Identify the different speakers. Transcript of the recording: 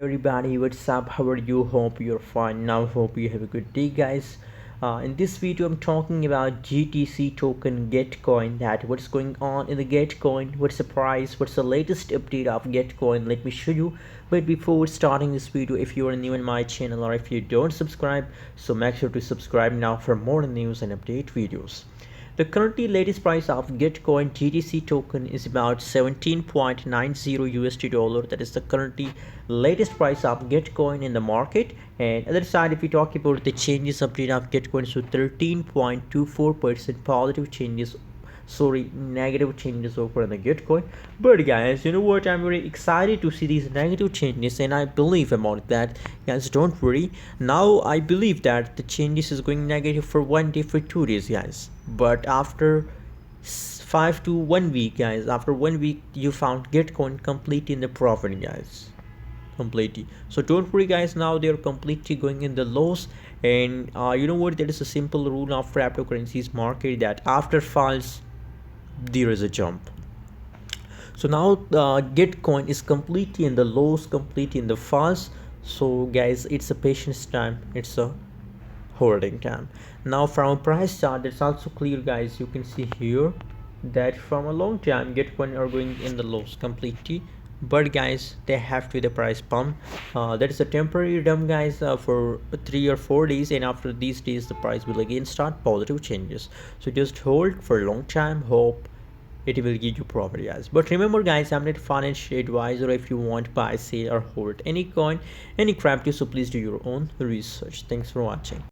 Speaker 1: Everybody, what's up? How are you? Hope you're fine. Now hope you have a good day, guys. In this video I'm talking about GTC token Gitcoin, that what's going on in the Gitcoin, what's the price, what's the latest update of Gitcoin. Let me show you. But before starting this video, if you are new in my channel or if you don't subscribe, so make sure to subscribe now for more news and update videos. The currently latest price of Gitcoin GTC token is about 17.90 USD dollar. That is the currently latest price of Gitcoin in the market. And other side, if we talk about the changes update of Gitcoin, so 13.24% positive changes, sorry, negative changes over the Gitcoin. But guys, you know what, I'm very excited to see these negative changes, and I believe about that. Guys, don't worry, now I believe that the changes is going negative for 1 day, for 2 days, guys, but after 5 to 1 week, guys, after 1 week you found Gitcoin completely in the profit, guys, completely. So don't worry, guys, now they're completely going in the lows. And you know what, there is a simple rule of cryptocurrencies market that after falls there is a jump. So now Gitcoin is completely in the lows, completely in the falls. So guys, it's a patience time, it's a holding time. Now from a price chart, it's also clear, guys, you can see here that from a long time Gitcoin are going in the lows completely. But guys, they have to be the price pump. That is a temporary dump, guys, for 3 or 4 days, and after these days the price will again start positive changes. So just hold for a long time, hope it will give you profit, guys. But remember, guys, I'm not a financial advisor. If you want buy, sell or hold any coin, any crypto, so please do your own research. Thanks for watching.